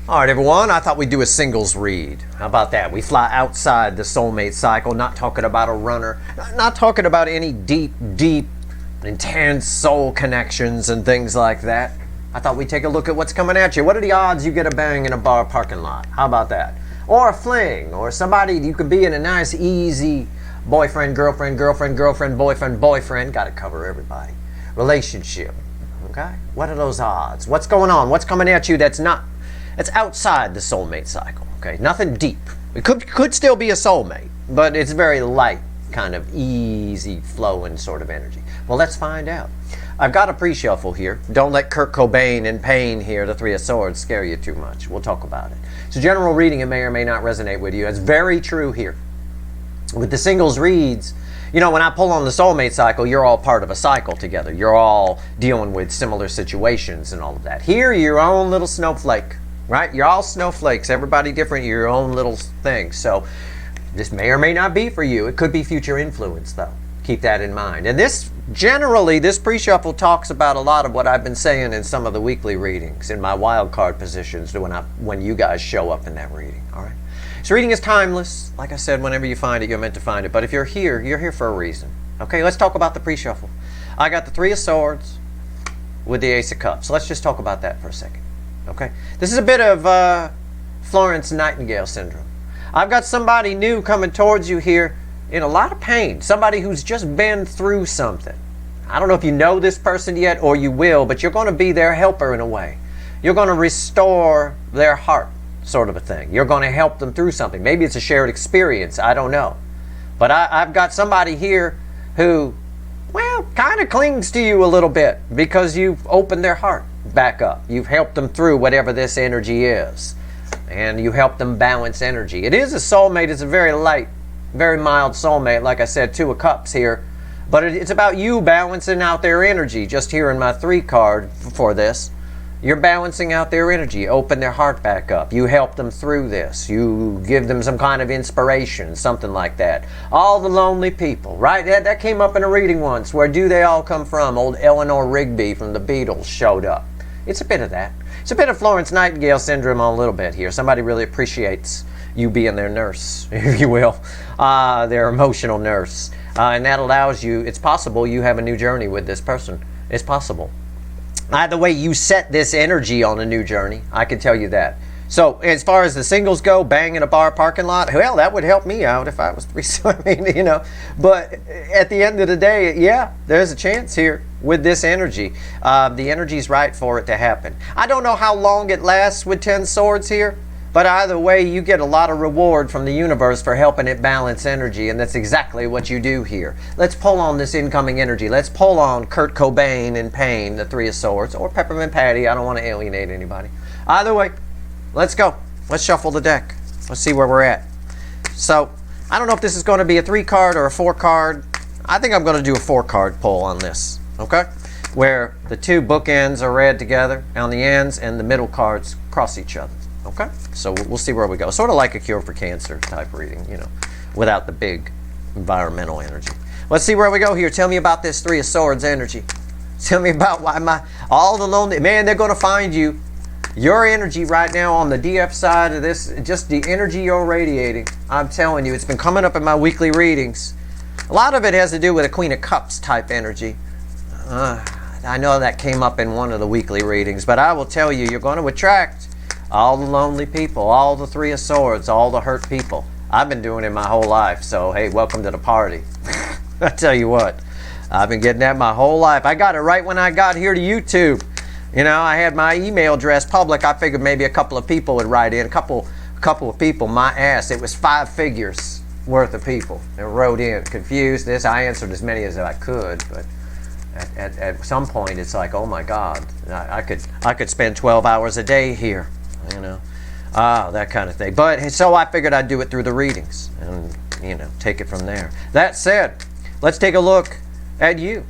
All right, everyone, I thought we'd do a singles read. How about that? We fly outside the soulmate cycle, not talking about a runner, not talking about any deep, intense soul connections and things like that. I thought we'd take a look at what's coming at you. What are the odds you get a bang in a bar parking lot? How about that? Or a fling, or somebody you could be in a nice, easy boyfriend, girlfriend, boyfriend. Got to cover everybody. Relationship, okay? What are those odds? What's going on? What's coming at you that's outside the soulmate cycle, okay? Nothing deep. It could still be a soulmate, but it's very light, kind of easy flowing sort of energy. Well, let's find out. I've got a pre-shuffle here. Don't let Kurt Cobain and pain here, the Three of Swords, scare you too much. We'll talk about it. So general reading, it may or may not resonate with you. That's very true here. With the singles reads, you know, when I pull on the soulmate cycle, you're all part of a cycle together. You're all dealing with similar situations and all of that. Here, you're your own little snowflake. Right? You're all snowflakes. Everybody different. You're your own little thing. So this may or may not be for you. It could be future influence, though. Keep that in mind. And this pre-shuffle talks about a lot of what I've been saying in some of the weekly readings, in my wild card positions, when you guys show up in that reading. All right? This reading is timeless. Like I said, whenever you find it, you're meant to find it. But if you're here for a reason. Okay, let's talk about the pre-shuffle. I got the Three of Swords with the Ace of Cups. So let's just talk about that for a second. Okay, this is a bit of Florence Nightingale syndrome. I've got somebody new coming towards you here in a lot of pain. Somebody who's just been through something. I don't know if you know this person yet or you will, but you're going to be their helper in a way. You're going to restore their heart, sort of a thing. You're going to help them through something. Maybe it's a shared experience. I don't know. But I've got somebody here who, well, kind of clings to you a little bit because you've opened their heart back up. You've helped them through whatever this energy is, and you help them balance energy. It is a soulmate. It's a very light, very mild soulmate. Like I said, Two of Cups here, but it's about you balancing out their energy. Just here in my 3 card for this, you're balancing out their energy. Open their heart back up. You help them through this. You give them some kind of inspiration, something like that. All the lonely people, right? That came up in a reading once. Where do they all come from? Old Eleanor Rigby from the Beatles showed up. It's a bit of that. It's a bit of Florence Nightingale syndrome a little bit here. Somebody really appreciates you being their nurse, if you will, their emotional nurse. And that allows you, it's possible you have a new journey with this person. It's possible. Either way, you set this energy on a new journey. I can tell you that. So as far as the singles go, bang in a bar parking lot, well, that would help me out if I was three. So I mean, you know, but at the end of the day, yeah, there's a chance here with this energy. The energy's right for it to happen. I don't know how long it lasts with 10 swords here, but either way, you get a lot of reward from the universe for helping it balance energy, and that's exactly what you do here. Let's pull on this incoming energy. Let's pull on Kurt Cobain in pain, the Three of Swords, or Peppermint Patty. I don't want to alienate anybody. Either way, let's go. Let's shuffle the deck. Let's see where we're at. So, I don't know if this is going to be a 3 card or a 4 card. I think I'm going to do a 4 card pull on this, okay? Where the 2 bookends are read together on the ends and the middle cards cross each other, okay? So we'll see where we go. Sort of like a Cure for Cancer type reading, you know, without the big environmental energy. Let's see where we go here. Tell me about this Three of Swords energy. Tell me about why all the lonely, man, they're going to find you. Your energy right now on the DF side of this, just the energy you're radiating, I'm telling you, it's been coming up in my weekly readings. A lot of it has to do with a Queen of Cups type energy. I know that came up in one of the weekly readings, but I will tell you, you're going to attract all the lonely people, all the Three of Swords, all the hurt people. I've been doing it my whole life, so hey, welcome to the party. I tell you what, I've been getting that my whole life. I got it right when I got here to YouTube. You know, I had my email address public. I figured maybe a couple of people would write in. A couple of people, my ass. It was 5 figures worth of people that wrote in. Confused this. I answered as many as I could, but at some point it's like, oh my God, I could spend 12 hours a day here, you know, that kind of thing. But so I figured I'd do it through the readings and, you know, take it from there. That said, let's take a look at you.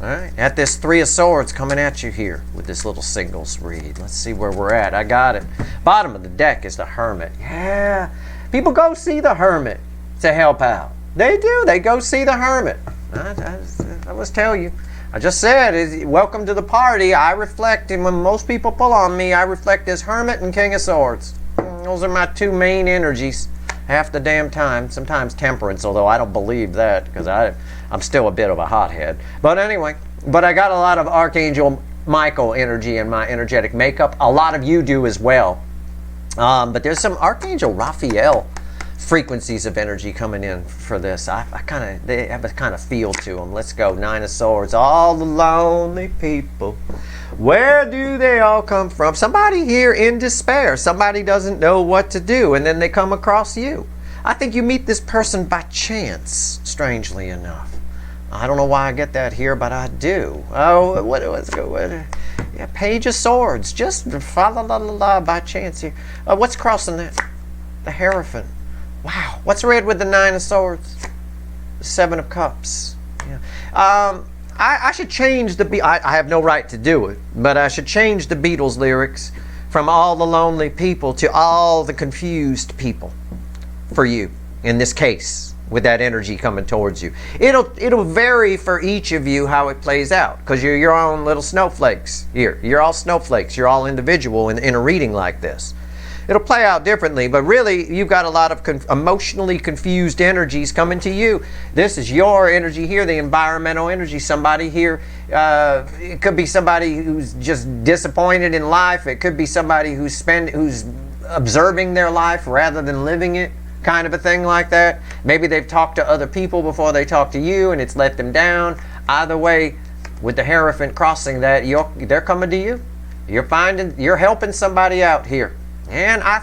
All right, at this Three of Swords coming at you here with this little singles read. Let's see where we're at. I got it. Bottom of the deck is the Hermit. Yeah, people go see the Hermit to help out. They do. They go see the Hermit. I must tell you, I just said, welcome to the party. I reflect, and when most people pull on me, I reflect as Hermit and King of Swords. Those are my two main energies half the damn time. Sometimes Temperance, although I don't believe that because I'm still a bit of a hothead. But anyway, but I got a lot of Archangel Michael energy in my energetic makeup. A lot of you do as well. But there's some Archangel Raphael frequencies of energy coming in for this. They have a kind of feel to them. Let's go. Nine of Swords. All the lonely people. Where do they all come from? Somebody here in despair. Somebody doesn't know what to do, and then they come across you. I think you meet this person by chance, strangely enough. I don't know why I get that here, but I do. Oh, what? Yeah, Page of Swords. Just fa la la la la by chance here. What's crossing that? The Hierophant. Wow. What's red with the Nine of Swords? The Seven of Cups. Yeah. I should change the I have no right to do it, but I should change the Beatles lyrics from all the lonely people to all the confused people for you in this case with that energy coming towards you. It'll vary for each of you how it plays out because you're your own little snowflakes here. You're all snowflakes. You're all individual in a reading like this. It'll play out differently, but really you've got a lot of emotionally confused energies coming to you. This is your energy here, the environmental energy. Somebody here, it could be somebody who's just disappointed in life. It could be somebody who's observing their life rather than living it, kind of a thing like that. Maybe they've talked to other people before they talk to you and it's let them down. Either way, with the Hierophant crossing that, they're coming to you. You're helping somebody out here. And I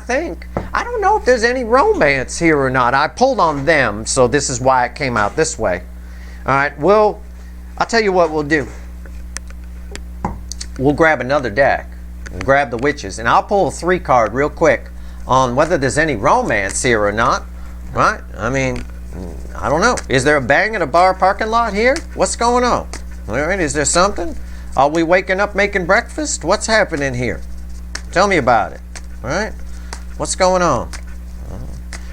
don't know if there's any romance here or not. I pulled on them, so this is why it came out this way. All right, I'll tell you what we'll do. We'll grab another deck. We'll grab the Witches, and I'll pull a 3 card real quick on whether there's any romance here or not. Right? I mean, I don't know. Is there a bang in a bar parking lot here? What's going on? All right, is there something? Are we waking up making breakfast? What's happening here? Tell me about it. All right, what's going on?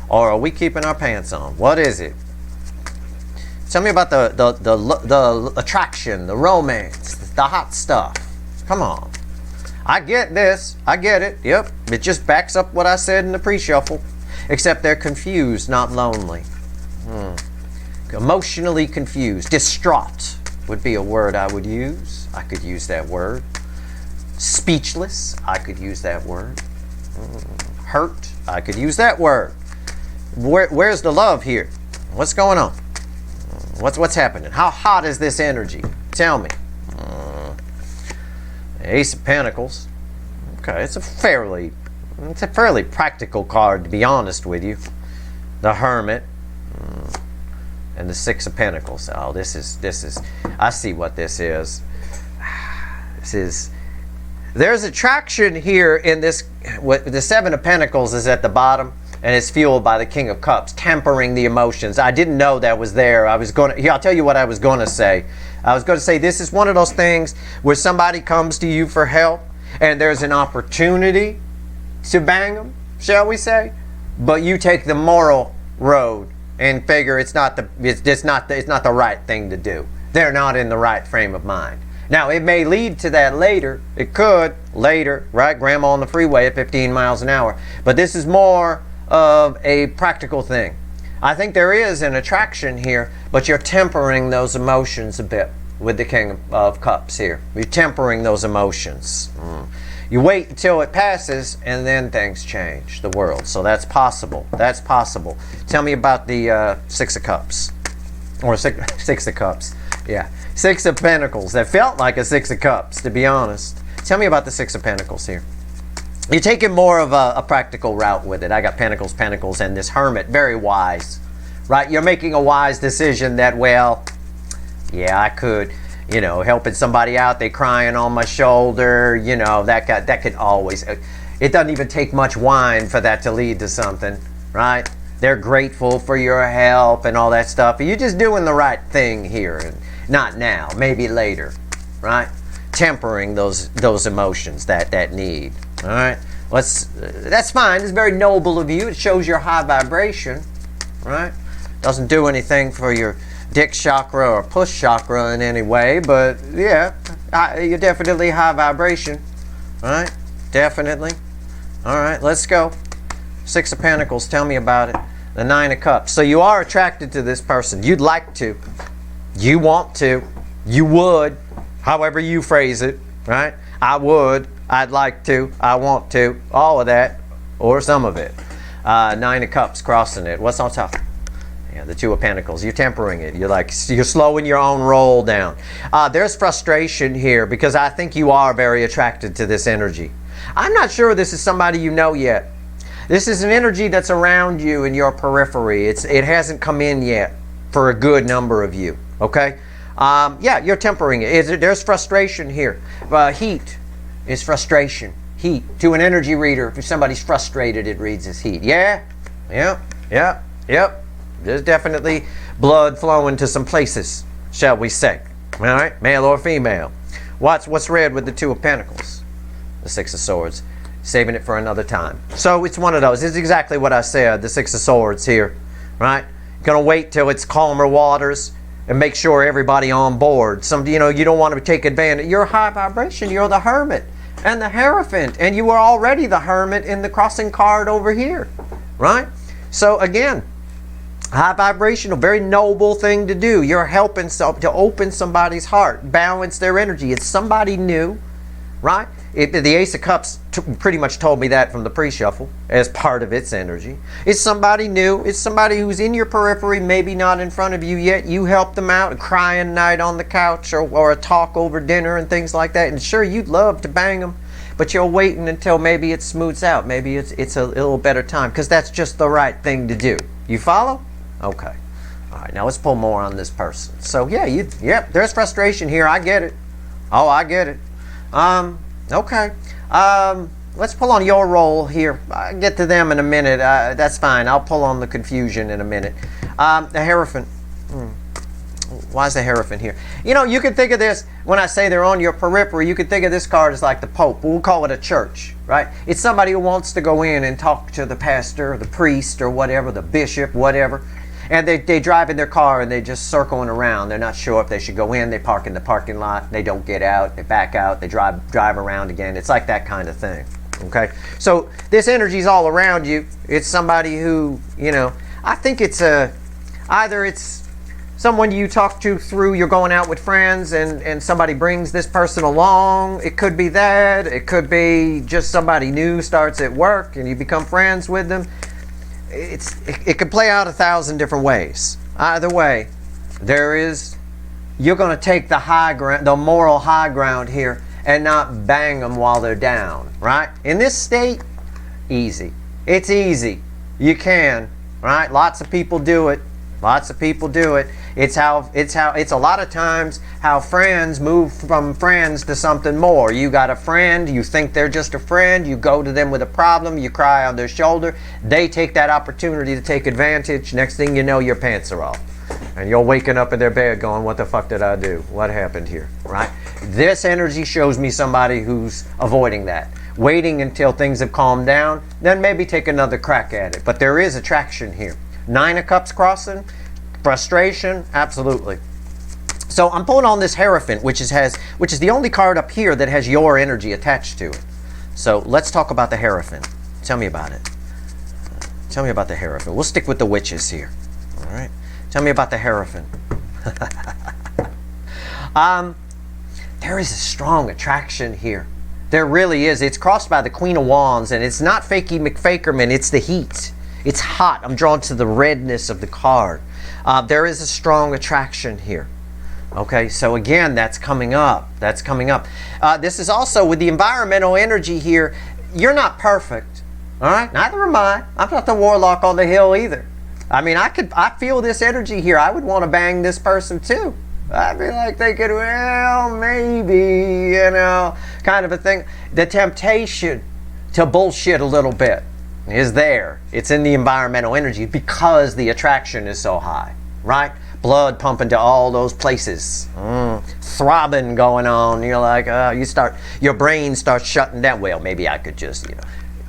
Or are we keeping our pants on? What is it? Tell me about the attraction, the romance, the hot stuff. Come on. I get this. I get it. Yep. It just backs up what I said in the pre-shuffle. Except they're confused, not lonely. Emotionally confused. Distraught would be a word I would use. I could use that word. Speechless. I could use that word. Hurt. I could use that word. Where's the love here? What's going on? What's happening? How hot is this energy? Tell me. Ace of Pentacles. Okay, it's a fairly practical card, to be honest with you. The Hermit. And the Six of Pentacles. Oh, this is I see what this is. There's attraction here in this. The Seven of Pentacles is at the bottom, and it's fueled by the King of Cups, tempering the emotions. I didn't know that was there. I'll tell you what I was going to say. I was going to say this is one of those things where somebody comes to you for help, and there's an opportunity to bang them, shall we say? But you take the moral road and figure it's not the right thing to do. They're not in the right frame of mind. Now, it may lead to that later. It could later, right? Grandma on the freeway at 15 miles an hour. But this is more of a practical thing. I think there is an attraction here, but you're tempering those emotions a bit with the King of Cups here. You're tempering those emotions. You wait until it passes, and then things change, the world. So that's possible. That's possible. Tell me about the Six of Cups. Or Six of Cups. Yeah. Six of Pentacles. That felt like a Six of Cups, to be honest. Tell me about the Six of Pentacles here. You're taking more of a practical route with it. I got Pentacles, Pentacles, and this Hermit. Very wise. Right? You're making a wise decision that, well, yeah, I could, helping somebody out. They crying on my shoulder. That could always. It doesn't even take much wine for that to lead to something. Right? They're grateful for your help and all that stuff. You're just doing the right thing here. And not now, maybe later, right? Tempering those emotions that need. All right, that's fine. It's very noble of you. It shows your high vibration, right? Doesn't do anything for your dick chakra or push chakra in any way, but yeah, you're definitely high vibration. All right, definitely. All right, let's go. Six of Pentacles, tell me about it. The Nine of Cups. So you are attracted to this person. You'd like to. You want to. You would. However you phrase it, right? I would. I'd like to. I want to. All of that. Or some of it. Nine of Cups, crossing it. What's on top? Yeah, the Two of Pentacles. You're tempering it. You're slowing your own roll down. There's frustration here because I think you are very attracted to this energy. I'm not sure this is somebody you know yet. This is an energy that's around you in your periphery. It hasn't come in yet for a good number of you. Okay? Yeah, you're tempering it. There's frustration here. Heat is frustration. Heat. To an energy reader, if somebody's frustrated, it reads as heat. Yeah? Yep. There's definitely blood flowing to some places, shall we say. All right? Male or female. What's red with the Two of Pentacles? The Six of Swords. Saving it for another time. So it's one of those. It's exactly what I said, the Six of Swords here. Right? Gonna wait till it's calmer waters and make sure everybody on board. You don't want to take advantage. You're high vibration. You're the Hermit and the Hierophant. And you were already the Hermit in the crossing card over here. Right? So again, high vibration, a very noble thing to do. You're helping to open somebody's heart, balance their energy. It's somebody new. Right? The Ace of Cups pretty much told me that from the pre-shuffle as part of its energy. It's somebody new. It's somebody who's in your periphery, maybe not in front of you yet. You help them out, a crying night on the couch or a talk over dinner and things like that. And sure, you'd love to bang them, but you're waiting until maybe it smooths out. Maybe it's a little better time because that's just the right thing to do. You follow? Okay. All right, now let's pull more on this person. So yeah, there's frustration here. I get it. Oh, I get it. Okay. Let's pull on your role here. I'll get to them in a minute. That's fine. I'll pull on the confusion in a minute. The Hierophant. Why is the Hierophant here? You can think of this, when I say they're on your periphery, you can think of this card as like the Pope. We'll call it a church, right? It's somebody who wants to go in and talk to the pastor, or the priest, or whatever, the bishop, whatever. And they drive in their car and they're just circling around. They're not sure if they should go in. They park in the parking lot. They don't get out. They back out. They drive around again. It's like that kind of thing. Okay? So this energy's all around you. It's somebody who, I think it's either it's someone you talk to through you're going out with friends and somebody brings this person along. It could be that. It could be just somebody new starts at work and you become friends with them. It could play out 1,000 different ways. Either way, you're going to take the high ground, the moral high ground here, and not bang them while they're down, right? In this state, easy. It's easy. You can, right? Lots of people do it. It's a lot of times how friends move from friends to something more. You got a friend, you think they're just a friend, you go to them with a problem, you cry on their shoulder, they take that opportunity to take advantage. Next thing you know, your pants are off. And you're waking up in their bed going, what the fuck did I do? What happened here, right? This energy shows me somebody who's avoiding that. Waiting until things have calmed down, then maybe take another crack at it. But there is attraction here. Nine of Cups crossing, frustration, absolutely. So I'm pulling on this Hierophant, which is the only card up here that has your energy attached to it. So let's talk about the Hierophant. Tell me about it. Tell me about the Hierophant. We'll stick with the witches here. All right. Tell me about the Hierophant. There is a strong attraction here. There really is. It's crossed by the Queen of Wands, and it's not fakey McFakerman. It's the heat. It's hot. I'm drawn to the redness of the card. There is a strong attraction here. Okay, so again, that's coming up. This is also with the environmental energy here. You're not perfect. All right, neither am I. I'm not the warlock on the hill either. I mean, I feel this energy here. I would want to bang this person too. I'd be like thinking, well, maybe, kind of a thing. The temptation to bullshit a little bit is there. It's in the environmental energy because the attraction is so high, right? Blood pumping to all those places, throbbing going on. You're like, your brain starts shutting down. Well, maybe I could just,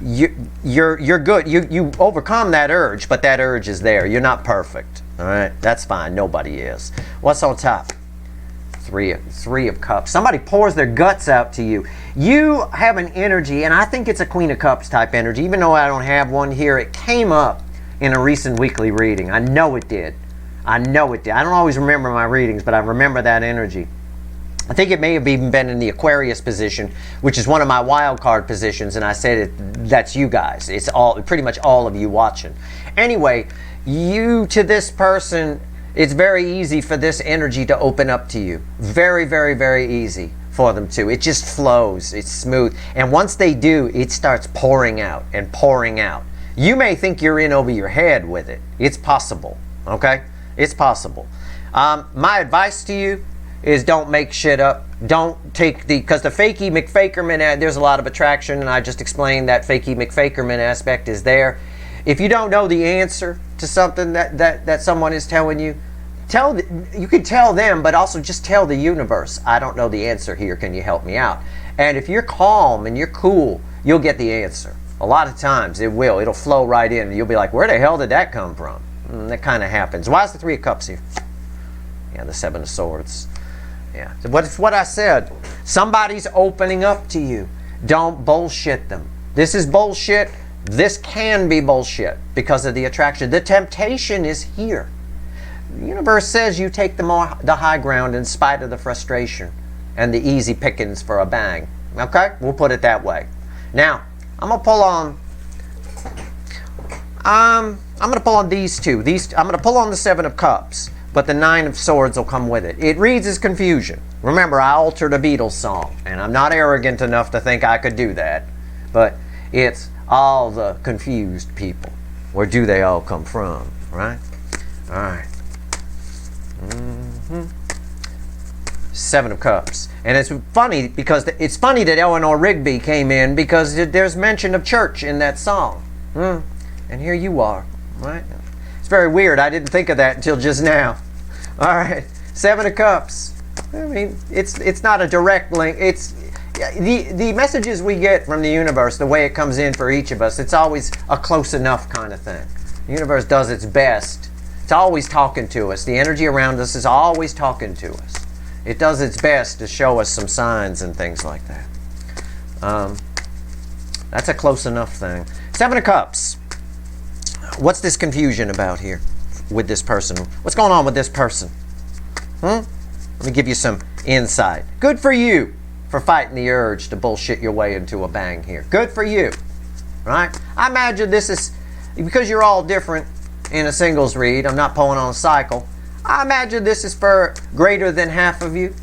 you're good. You overcome that urge, but that urge is there. You're not perfect. All right, that's fine. Nobody is. What's on top? Three of Cups. Somebody pours their guts out to you. You have an energy, and I think it's a Queen of Cups type energy. Even though I don't have one here, it came up in a recent weekly reading. I know it did. I know it did. I don't always remember my readings, but I remember that energy. I think it may have even been in the Aquarius position, which is one of my wild card positions, and I said that's you guys. It's pretty much all of you watching. Anyway, you to this person, it's very easy for this energy to open up to you. Very, very, very easy for them to. It just flows. It's smooth. And once they do, it starts pouring out and pouring out. You may think you're in over your head with it. It's possible. Okay? It's possible. My advice to you is don't make shit up. Don't take because the fakey McFakerman, there's a lot of attraction, and I just explained that fakey McFakerman aspect is there. If you don't know the answer to something that someone is telling you, you can tell them, but also just tell the universe, I don't know the answer here, can you help me out? And if you're calm and you're cool, you'll get the answer. A lot of times it'll flow right in, and you'll be like, where the hell did that come from? And that kind of happens. Why is the Three of Cups here? Yeah, the Seven of Swords. Yeah, it's what I said. Somebody's opening up to you. Don't bullshit them. This is bullshit. This can be bullshit because of the attraction. The temptation is here. The universe says you take the high ground in spite of the frustration and the easy pickings for a bang. Okay? We'll put it that way. Now, I'm going to pull on these two. I'm going to pull on the Seven of Cups, but the Nine of Swords will come with it. It reads as confusion. Remember, I altered a Beatles song, and I'm not arrogant enough to think I could do that, but it's all the confused people. Where do they all come from, right? All right. Seven of Cups. And it's funny that Eleanor Rigby came in because there's mention of church in that song. And here you are, right? It's very weird. I didn't think of that until just now. All right. Seven of Cups. I mean, it's not a direct link. It's the messages we get from the universe, the way it comes in for each of us, it's always a close enough kind of thing. The universe does its best. It's always talking to us. The energy around us is always talking to us. It does its best to show us some signs and things like that. That's a close enough thing. Seven of Cups. What's this confusion about here with this person? What's going on with this person? Let me give you some insight. Good for you for fighting the urge to bullshit your way into a bang here. Good for you. Right? I imagine this is, because you're all different in a singles read, I'm not pulling on a cycle, I imagine this is for greater than half of you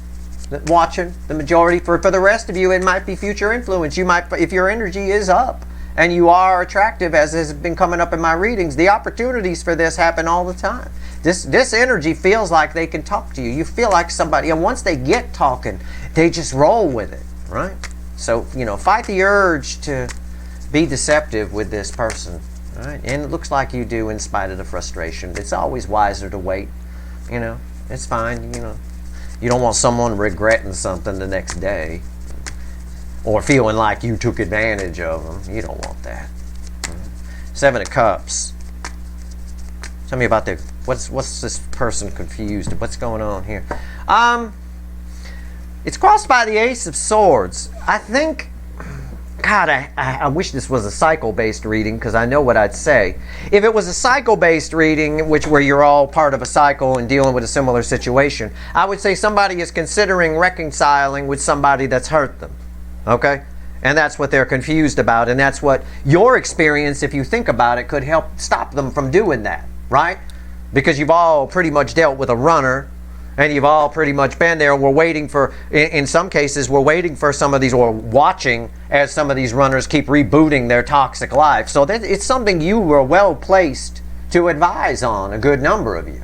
watching, the majority. For the rest of you, it might be future influence. You might, if your energy is up and you are attractive, as has been coming up in my readings, the opportunities for this happen all the time. This energy feels like they can talk to you. You feel like somebody, and once they get talking, they just roll with it, right? So, fight the urge to be deceptive with this person, right? And it looks like you do in spite of the frustration. It's always wiser to wait, It's fine, You don't want someone regretting something the next day or feeling like you took advantage of them. You don't want that. Seven of Cups. Tell me about what's this person confused? What's going on here? It's crossed by the Ace of Swords. I think, God, I wish this was a cycle-based reading because I know what I'd say. If it was a cycle-based reading, where you're all part of a cycle and dealing with a similar situation, I would say somebody is considering reconciling with somebody that's hurt them. Okay? And that's what they're confused about, and that's what your experience, if you think about it, could help stop them from doing that, right? Because you've all pretty much dealt with a runner, and you've all pretty much been there. We're waiting for, in some cases, we're waiting for some of these, or watching as some of these runners keep rebooting their toxic life. So it's something you were well placed to advise on, a good number of you.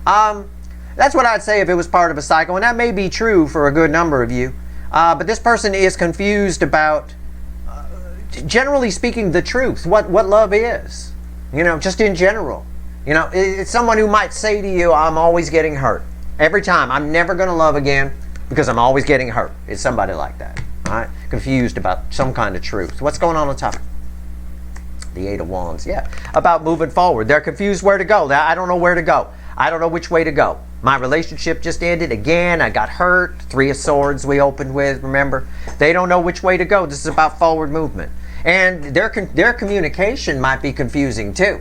That's what I'd say if it was part of a cycle, and that may be true for a good number of you. But this person is confused about, generally speaking, the truth, what love is, just in general. It's someone who might say to you, I'm always getting hurt. Every time, I'm never going to love again because I'm always getting hurt. It's somebody like that, all right? Confused about some kind of truth. What's going on top? The Eight of Wands, yeah. About moving forward. They're confused where to go. I don't know where to go. I don't know which way to go. My relationship just ended again. I got hurt. Three of Swords we opened with, remember? They don't know which way to go. This is about forward movement. And their communication might be confusing too.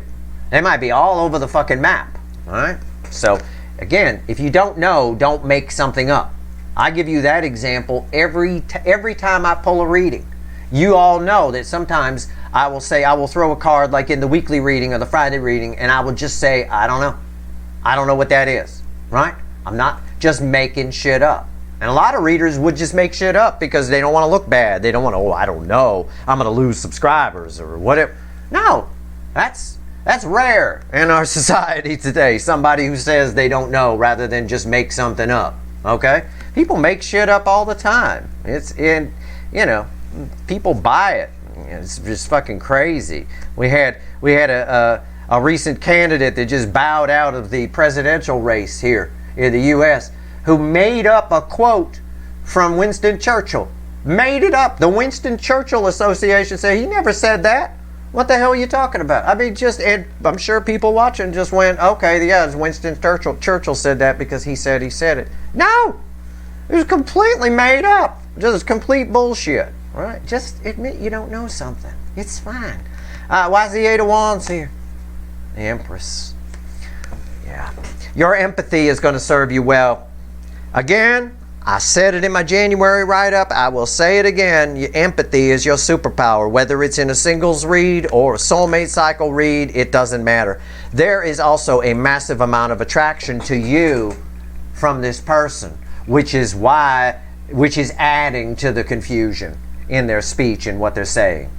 They might be all over the fucking map. All right? So, again, if you don't know, don't make something up. I give you that example every time I pull a reading. You all know that sometimes I will say, I will throw a card like in the weekly reading or the Friday reading, and I will just say, I don't know. I don't know what that is, right? I'm not just making shit up. And a lot of readers would just make shit up because they don't want to look bad. They don't want to, oh, I don't know, I'm going to lose subscribers or whatever. No, that's rare in our society today. Somebody who says they don't know rather than just make something up, okay? People make shit up all the time. People buy it. It's just fucking crazy. We had a recent candidate that just bowed out of the presidential race here in the U.S. who made up a quote from Winston Churchill. Made it up. The Winston Churchill Association said he never said that. What the hell are you talking about? I mean, and I'm sure people watching just went, okay, yeah, it's Winston Churchill. Churchill said that because he said it. No! It was completely made up. Just complete bullshit. Right? Just admit you don't know something. It's fine. Why is the Eight of Wands here? The Empress. Yeah. Your empathy is going to serve you well. Again, I said it in my January write-up. I will say it again. Your empathy is your superpower. Whether it's in a singles read or a soulmate cycle read, it doesn't matter. There is also a massive amount of attraction to you from this person, which is adding to the confusion in their speech and what they're saying.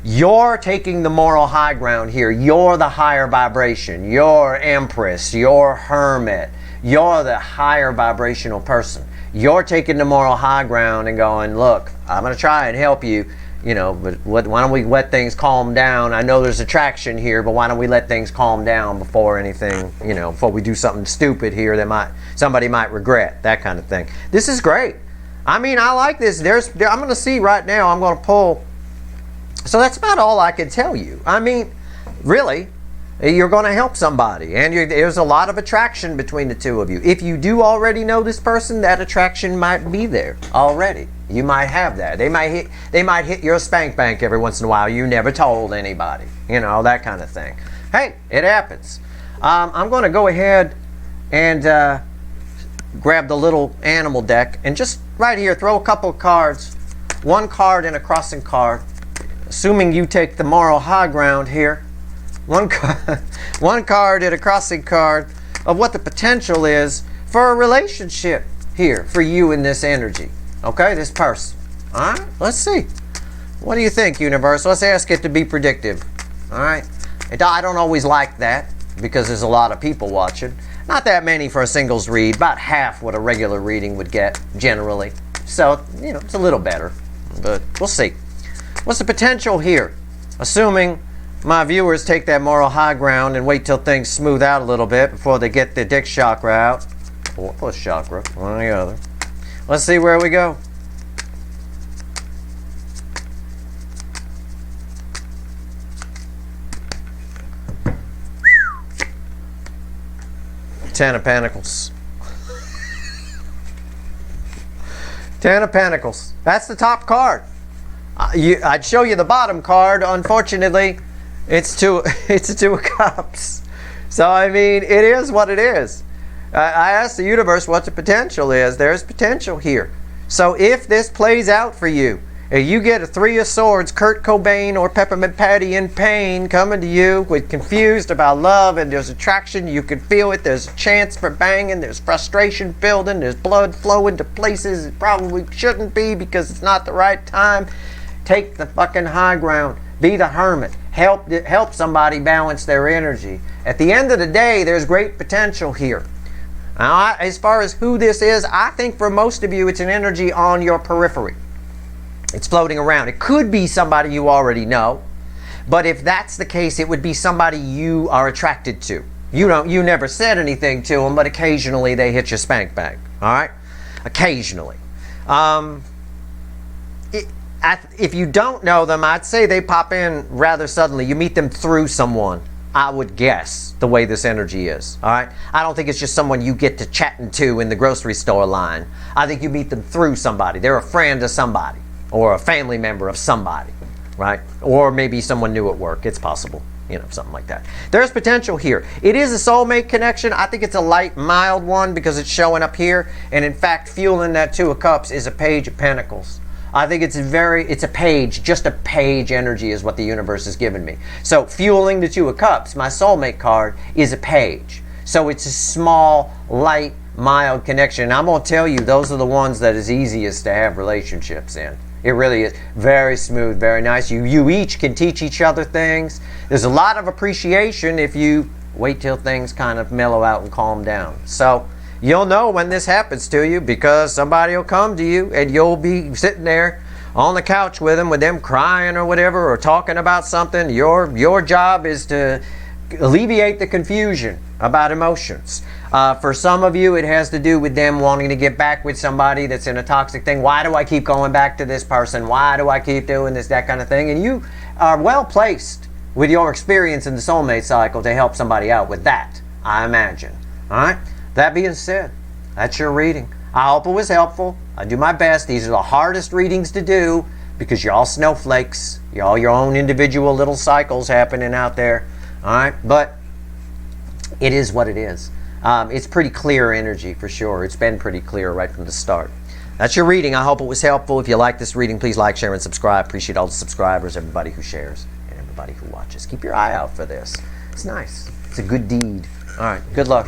You're taking the moral high ground here. You're the higher vibration. You're Empress. You're Hermit. You're the higher vibrational person. You're taking the moral high ground and going, look, I'm going to try and help you, but why don't we let things calm down? I know there's attraction here, but why don't we let things calm down before anything, before we do something stupid here that somebody might regret, that kind of thing. This is great. I mean, I like this. I'm going to see right now, I'm going to pull. So that's about all I can tell you. I mean, really, you're going to help somebody. And there's a lot of attraction between the two of you. If you do already know this person, that attraction might be there already. You might have that. They might hit your spank bank every once in a while. You never told anybody. That kind of thing. Hey, it happens. I'm going to go ahead and grab the little animal deck and just right here throw a couple of cards, one card and a crossing card, assuming you take the moral high ground here. One card and a crossing card of what the potential is for a relationship here for you in this energy. Okay, this person. All right, let's see. What do you think, universe? Let's ask it to be predictive. All right. I don't always like that because there's a lot of people watching. Not that many for a singles read, about half what a regular reading would get, generally. So, it's a little better, but we'll see. What's the potential here? Assuming my viewers take that moral high ground and wait till things smooth out a little bit before they get the dick chakra out. Or push chakra, one or the other. Let's see where we go. Ten of Pentacles. Ten of Pentacles. That's the top card. I'd show you the bottom card. Unfortunately, it's a Two of Cups. So, I mean, it is what it is. I asked the universe what the potential is. There's potential here. So if this plays out for you, if you get a Three of Swords, Kurt Cobain or Peppermint Patty in pain coming to you with confused about love and there's attraction, you can feel it, there's a chance for banging, there's frustration building, there's blood flowing to places it probably shouldn't be because it's not the right time, take the fucking high ground. Be the hermit. Help somebody balance their energy. At the end of the day, there's great potential here. Now, as far as who this is, I think for most of you, it's an energy on your periphery. It's floating around. It could be somebody you already know, but if that's the case, it would be somebody you are attracted to. You never said anything to them, but occasionally they hit your spank bank. All right, occasionally. if you don't know them, I'd say they pop in rather suddenly. You meet them through someone, I would guess, the way this energy is. All right? I don't think it's just someone you get to chatting to in the grocery store line. I think you meet them through somebody. They're a friend of somebody or a family member of somebody, right? Or maybe someone new at work. It's possible. You know, something like that. There's potential here. It is a soulmate connection. I think it's a light, mild one because it's showing up here. And in fact, fueling that Two of Cups is a Page of Pentacles. I think it's a page, just a page energy is what the universe has given me. So fueling the Two of Cups, my soulmate card, is a page. So it's a small, light, mild connection. And I'm going to tell you, those are the ones that is easiest to have relationships in. It really is very smooth, very nice. You each can teach each other things. There's a lot of appreciation if you wait till things kind of mellow out and calm down. So you'll know when this happens to you because somebody will come to you and you'll be sitting there on the couch with them crying or whatever or talking about something. Your job is to alleviate the confusion about emotions. For some of you, it has to do with them wanting to get back with somebody that's in a toxic thing. Why do I keep going back to this person? Why do I keep doing this, that kind of thing? And you are well placed with your experience in the soulmate cycle to help somebody out with that, I imagine. All right? That being said, that's your reading. I hope it was helpful. I do my best. These are the hardest readings to do because you're all snowflakes. You're all your own individual little cycles happening out there. All right? But it is what it is. It's pretty clear energy for sure. It's been pretty clear right from the start. That's your reading. I hope it was helpful. If you like this reading, please like, share, and subscribe. Appreciate all the subscribers, everybody who shares, and everybody who watches. Keep your eye out for this. It's nice. It's a good deed. All right. Good luck.